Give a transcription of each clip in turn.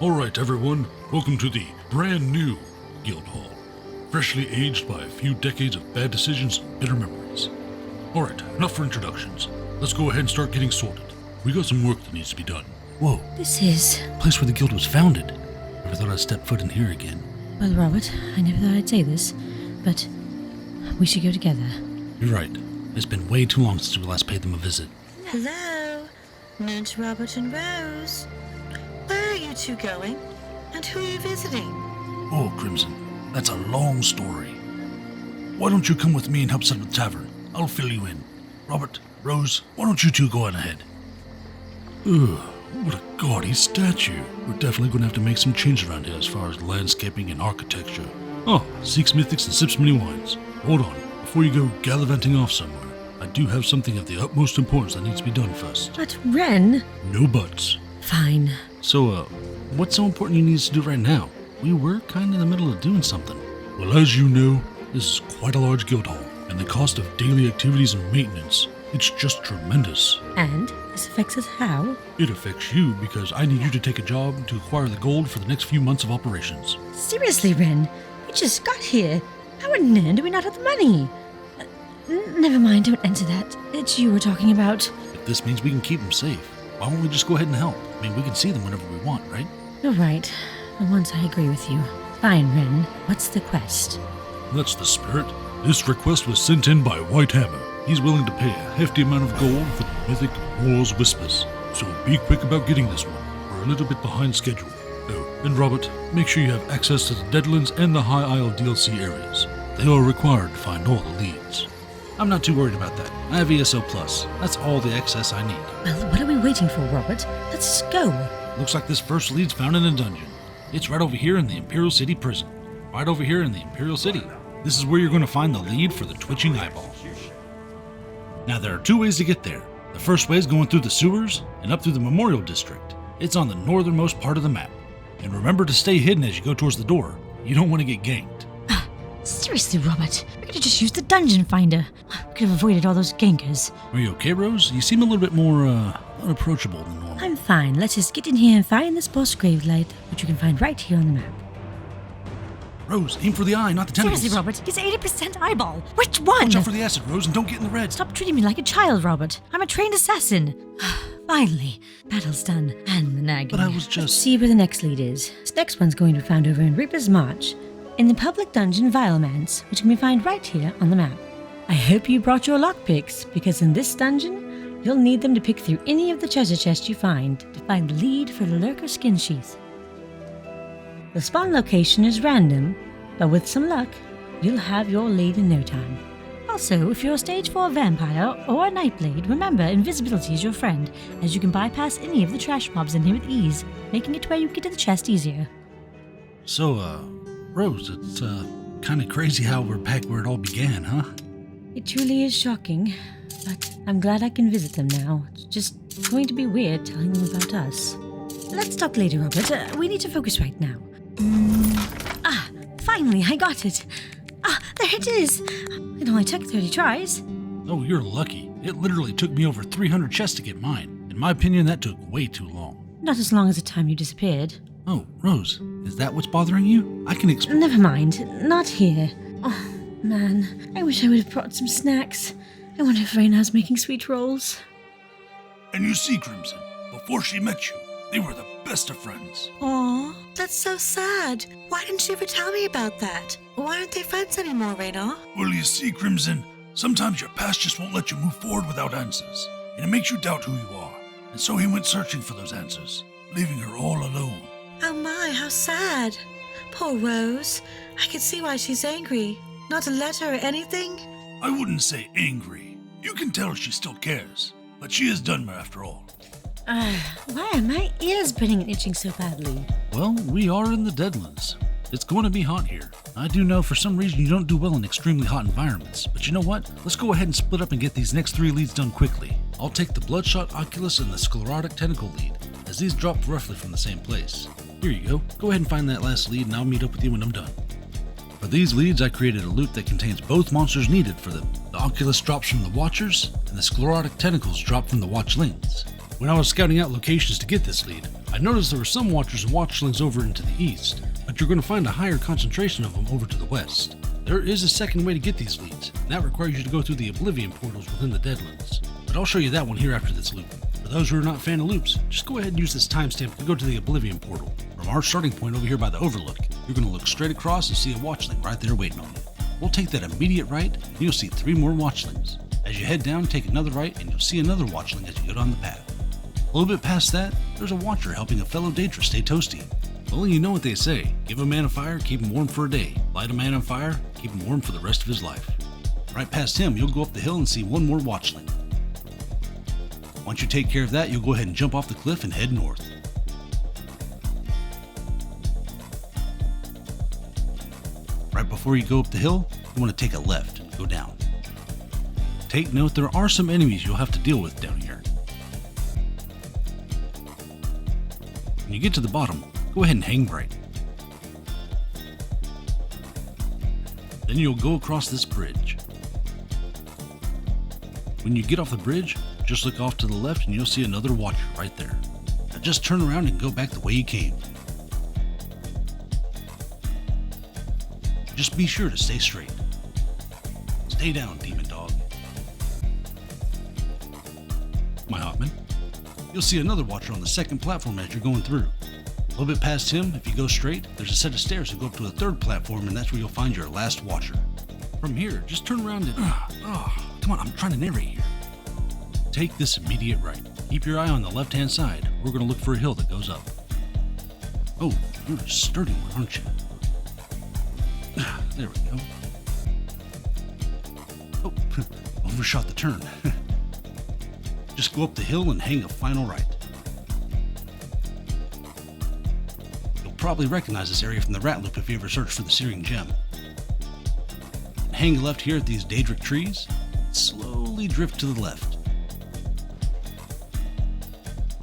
Alright everyone, welcome to the brand new Guild Hall. Freshly aged by a few decades of bad decisions and bitter memories. Alright, enough for introductions. Let's go ahead and start getting sorted. We got some work that needs to be done. Whoa. This is... the place where the guild was founded. Never thought I'd step foot in here again. Well, Robert, I never thought I'd say this, but we should go together. You're right. It's been way too long since we last paid them a visit. Hello, Nudge, Robert, and Rose. Where are you two going? And who are you visiting? Oh, Crimson, that's a long story. Why don't you come with me and help set up the tavern? I'll fill you in. Robert, Rose, why don't you two go on ahead? Ugh, what a gaudy statue. We're definitely going to have to make some changes around here as far as landscaping and architecture. Oh, seeks mythics and sips many wines. Hold on, before you go gallivanting off somewhere, I do have something of the utmost importance that needs to be done first. But, Ren... No buts. Fine. So, what's so important you need us to do right now? We were kind of in the middle of doing something. Well, as you know, this is quite a large guild hall, and the cost of daily activities and maintenance, it's just tremendous. And this affects us how? It affects you because I need you to take a job to acquire the gold for the next few months of operations. Seriously, Ren, we just got here. How in Nan do we not have the money? Never mind, don't enter that. It's you we're talking about. If this means we can keep them safe, why don't we just go ahead and help? I mean, we can see them whenever we want, right? You're right. For once I agree with you. Fine, Ren. What's the quest? That's the spirit. This request was sent in by White Hammer. He's willing to pay a hefty amount of gold for the mythic War's Whispers. So be quick about getting this one. We're a little bit behind schedule. Oh, and Robert, make sure you have access to the Deadlands and the High Isle DLC areas. They are required to find all the leads. I'm not too worried about that. I have ESO+. That's all the access I need. Well, what are we waiting for, Robert? Let's go. Looks like this first lead's found in a dungeon. It's right over here in the Imperial City prison. Right over here in the Imperial City. This is where you're going to find the lead for the twitching eyeball. Now there are two ways to get there. The first way is going through the sewers and up through the Memorial District. It's on the northernmost part of the map. And remember to stay hidden as you go towards the door. You don't want to get ganked. Seriously, Robert, we could have just used the dungeon finder. We could have avoided all those gankers. Are you okay, Rose? You seem a little bit more, unapproachable than normal. I'm fine. Let's just get in here and find this boss grave light, which you can find right here on the map. Rose, aim for the eye, not the tentacles. Seriously, Robert, he's 80% eyeball. Which one? Watch out for the acid, Rose, and don't get in the red. Stop treating me like a child, Robert. I'm a trained assassin. Finally, battle's done, and the nagging. But I was just... Let's see where the next lead is. This next one's going to be found over in Reaper's March, in the public dungeon Manse, which can be found right here on the map. I hope you brought your lockpicks, because in this dungeon, you'll need them to pick through any of the treasure chests you find to find the lead for the Lurker skin sheath. The spawn location is random, but with some luck, you'll have your lead in no time. Also, if you're a stage 4 vampire or a nightblade, remember invisibility is your friend, as you can bypass any of the trash mobs in here with ease, making it where you get to the chest easier. So, Rose, it's, kind of crazy how we're back where it all began, huh? It truly is shocking, but I'm glad I can visit them now. It's just going to be weird telling them about us. Let's talk later, Robert. We need to focus right now. Finally, I got it. There it is. It only took 30 tries. Oh, you're lucky. It literally took me over 300 chests to get mine. In my opinion, that took way too long. Not as long as the time you disappeared. Oh, Rose, is that what's bothering you? I can explain. Never mind. Not here. Oh, man. I wish I would have brought some snacks. I wonder if Raynor's making sweet rolls. And you see, Crimson, before she met you, they were the best of friends. Aw, that's so sad. Why didn't you ever tell me about that? Why aren't they friends anymore, Raynor? Well, you see, Crimson, sometimes your past just won't let you move forward without answers, and it makes you doubt who you are. And so he went searching for those answers, leaving her all alone. Oh my, how sad. Poor Rose. I can see why she's angry. Not a letter or anything? I wouldn't say angry. You can tell she still cares, but she is done after all. Why are my ears burning and itching so badly? Well, we are in the Deadlands. It's going to be hot here. I do know for some reason you don't do well in extremely hot environments, but you know what? Let's go ahead and split up and get these next 3 leads done quickly. I'll take the Bloodshot Oculus and the Sclerotic Tentacle lead, as these dropped roughly from the same place. Here you go. Go ahead and find that last lead and I'll meet up with you when I'm done. For these leads, I created a loot that contains both monsters needed for them. The Oculus drops from the Watchers, and the Sclerotic Tentacles drop from the Watchlings. When I was scouting out locations to get this lead, I noticed there were some Watchers and Watchlings over into the east, but you're going to find a higher concentration of them over to the west. There is a second way to get these leads, and that requires you to go through the Oblivion portals within the Deadlands. But I'll show you that one here after this loop. For those who are not a fan of loops, just go ahead and use this timestamp to go to the Oblivion portal. From our starting point over here by the Overlook, you're going to look straight across and see a Watchling right there waiting on you. We'll take that immediate right, and you'll see 3 more Watchlings. As you head down, take another right, and you'll see another Watchling as you go down the path. A little bit past that, there's a Watcher helping a fellow Daedra stay toasty. Well, you know what they say, give a man a fire, keep him warm for a day. Light a man on fire, keep him warm for the rest of his life. Right past him, you'll go up the hill and see one more Watchling. Once you take care of that, you'll go ahead and jump off the cliff and head north. Right before you go up the hill, you want to take a left and go down. Take note, there are some enemies you'll have to deal with down here. When you get to the bottom, go ahead and hang right. Then you'll go across this bridge. When you get off the bridge, just look off to the left and you'll see another Watcher right there. Now just turn around and go back the way you came. Just be sure to stay straight. Stay down, demon dog. My Hotman. You'll see another Watcher on the second platform as you're going through. A little bit past him, if you go straight, there's a set of stairs that go up to a third platform, and that's where you'll find your last Watcher. From here, just turn around and... come on, I'm trying to narrate here. Take this immediate right. Keep your eye on the left-hand side. We're going to look for a hill that goes up. Oh, you're a sturdy one, aren't you? There we go. Oh, overshot the turn. Just go up the hill and hang a final right. You'll probably recognize this area from the Rat Loop if you ever search for the Searing Gem. Hang left here at these Daedric trees, and slowly drift to the left.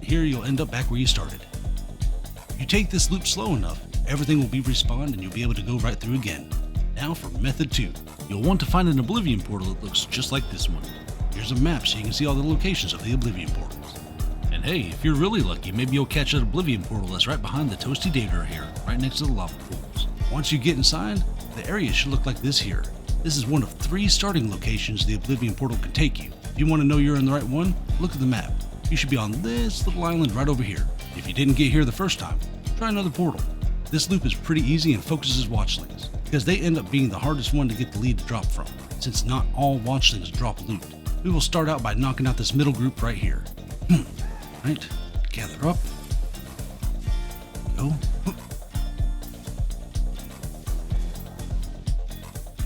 Here you'll end up back where you started. If you take this loop slow enough, everything will be respawned and you'll be able to go right through again. Now for method 2. You'll want to find an Oblivion portal that looks just like this one. Here's a map so you can see all the locations of the Oblivion portals. And hey, if you're really lucky, maybe you'll catch that Oblivion portal that's right behind the toasty Daedra here, right next to the lava pools. Once you get inside, the area should look like this here. This is one of 3 starting locations the Oblivion portal can take you. If you want to know you're in the right one, look at the map. You should be on this little island right over here. If you didn't get here the first time, try another portal. This loop is pretty easy and focuses Watchlings, because they end up being the hardest one to get the lead to drop from, since not all Watchlings drop loot. We will start out by knocking out this middle group right here. Right, gather up. Go.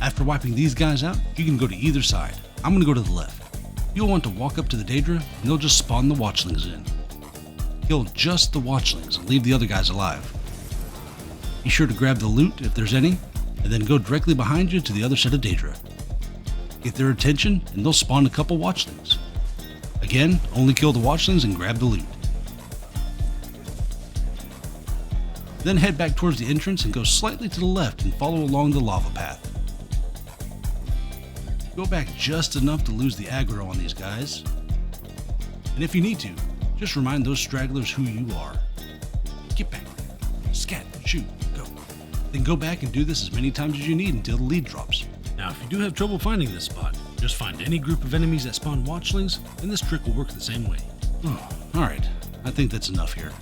After wiping these guys out, you can go to either side. I'm going to go to the left. You'll want to walk up to the Daedra, and they'll just spawn the Watchlings in. Kill just the Watchlings and leave the other guys alive. Be sure to grab the loot if there's any, and then go directly behind you to the other set of Daedra. Get their attention, and they'll spawn a couple Watchlings. Again, only kill the Watchlings and grab the loot. Then head back towards the entrance and go slightly to the left and follow along the lava path. Go back just enough to lose the aggro on these guys. And if you need to, just remind those stragglers who you are. Get back, scat, shoot, go. Then go back and do this as many times as you need until the lead drops. Now, if you do have trouble finding this spot, just find any group of enemies that spawn Watchlings, and this trick will work the same way. Alright, I think that's enough here.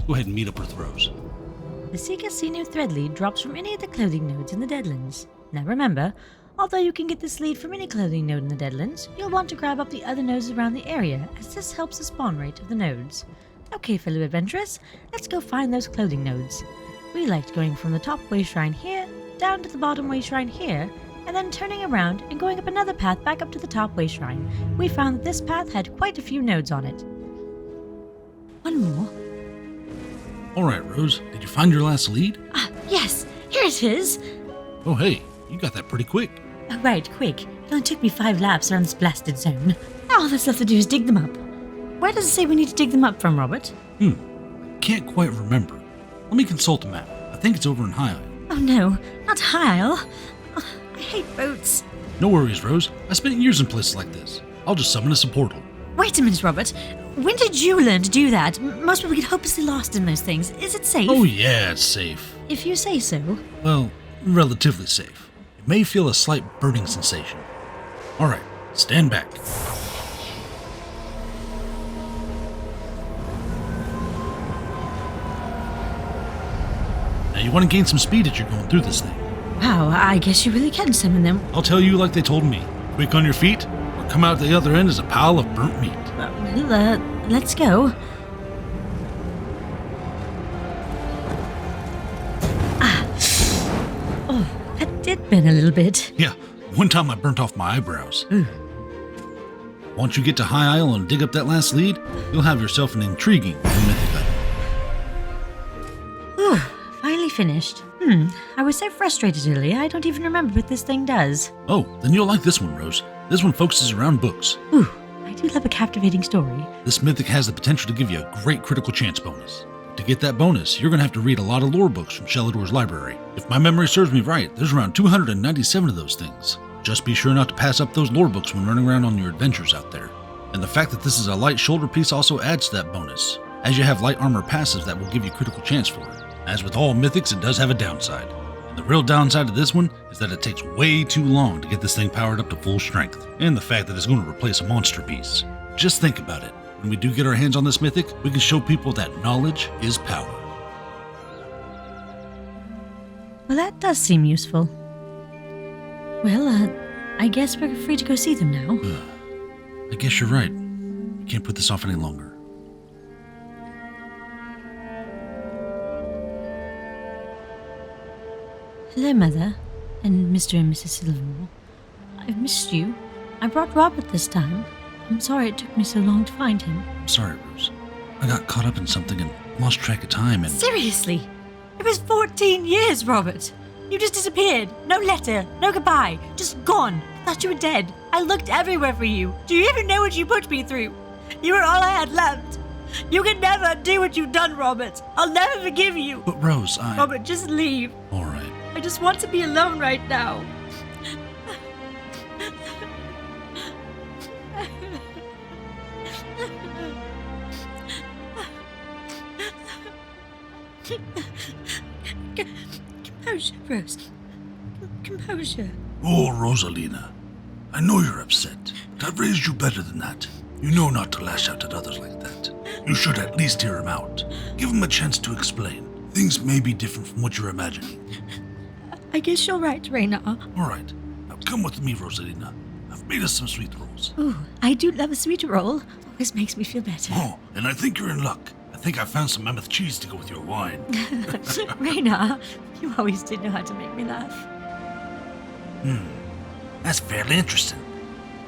Go ahead and meet up with Rose. The Seeker Sinew thread lead drops from any of the clothing nodes in the Deadlands. Now remember, although you can get this lead from any clothing node in the Deadlands, you'll want to grab up the other nodes around the area, as this helps the spawn rate of the nodes. Okay, fellow adventurers, let's go find those clothing nodes. We liked going from the top way shrine here, down to the bottom way shrine here, and then turning around and going up another path back up to the top way shrine. We found that this path had quite a few nodes on it. One more. Alright, Rose, did you find your last lead? Yes, here it is. Oh hey, you got that pretty quick. Oh, right, quick. It only took me 5 laps around this blasted zone. Now all that's left to do is dig them up. Where does it say we need to dig them up from, Robert? Can't quite remember. Let me consult the map. I think it's over in High Isle. Oh no, not High Isle. Oh, I hate boats. No worries, Rose. I spent years in places like this. I'll just summon us a portal. Wait a minute, Robert. When did you learn to do that? Most people get hopelessly lost in those things. Is it safe? Oh yeah, it's safe. If you say so. Well, relatively safe. You may feel a slight burning sensation. Alright, stand back. Now you want to gain some speed as you're going through this thing. Wow, I guess you really can summon them. I'll tell you like they told me. Quick on your feet, or come out the other end as a pile of burnt meat. Well, let's go. Oh, that did burn a little bit. Yeah, one time I burnt off my eyebrows. Ooh. Once you get to High Isle and dig up that last lead, you'll have yourself an intriguing new mythic item. Ooh, finally finished. I was so frustrated earlier, I don't even remember what this thing does. Oh, then you'll like this one, Rose. This one focuses around books. Ooh, I do love a captivating story. This mythic has the potential to give you a great critical chance bonus. To get that bonus, you're going to have to read a lot of lore books from Shelador's library. If my memory serves me right, there's around 297 of those things. Just be sure not to pass up those lore books when running around on your adventures out there. And the fact that this is a light shoulder piece also adds to that bonus, as you have light armor passives that will give you critical chance for it. As with all mythics, it does have a downside. And the real downside of this one is that it takes way too long to get this thing powered up to full strength, and the fact that it's going to replace a monster piece. Just think about it. When we do get our hands on this mythic, we can show people that knowledge is power. Well, that does seem useful. Well, I guess we're free to go see them now. I guess you're right. You can't put this off any longer. Hello, Mother, and Mr. and Mrs. Silvermore. I've missed you. I brought Robert this time. I'm sorry it took me so long to find him. I'm sorry, Rose. I got caught up in something and lost track of time and... Seriously? It was 14 years, Robert. You just disappeared. No letter, no goodbye. Just gone. I thought you were dead. I looked everywhere for you. Do you even know what you put me through? You were all I had left. You can never undo what you've done, Robert. I'll never forgive you. But Rose, Robert, just leave. All right. I just want to be alone right now. Composure, Rose. Composure. Oh, Rosalina. I know you're upset, but I've raised you better than that. You know not to lash out at others like that. You should at least hear him out. Give him a chance to explain. Things may be different from what you're imagining. I guess you're right, Raynor. All right. Now come with me, Rosalina. I've made us some sweet rolls. Ooh, I do love a sweet roll. Always makes me feel better. Oh, and I think you're in luck. I think I found some mammoth cheese to go with your wine. Raynor, you always did know how to make me laugh. That's fairly interesting.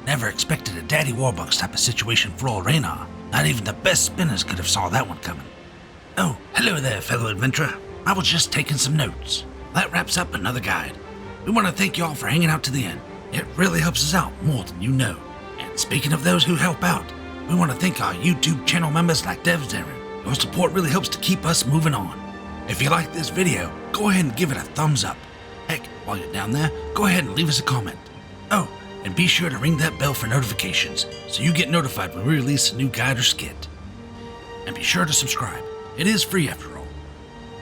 Never expected a Daddy Warbucks type of situation for old Raynor. Not even the best spinners could have saw that one coming. Oh, hello there, fellow adventurer. I was just taking some notes. That wraps up another guide. We want to thank you all for hanging out to the end. It really helps us out more than you know. And speaking of those who help out, we want to thank our YouTube channel members like Dev Darren. Your support really helps to keep us moving on. If you like this video, go ahead and give it a thumbs up. Heck, while you're down there, go ahead and leave us a comment. Oh, and be sure to ring that bell for notifications so you get notified when we release a new guide or skit. And be sure to subscribe. It is free after all.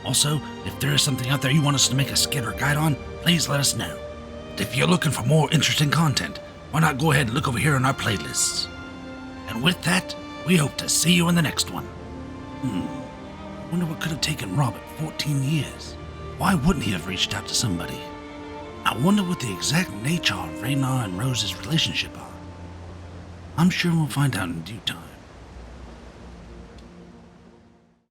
Also, if there is something out there you want us to make a skit or guide on, please let us know. And if you're looking for more interesting content, why not go ahead and look over here on our playlists. And with that, we hope to see you in the next one. I wonder what could have taken Robert 14 years. Why wouldn't he have reached out to somebody? I wonder what the exact nature of Raynor and Rose's relationship are. I'm sure we'll find out in due time.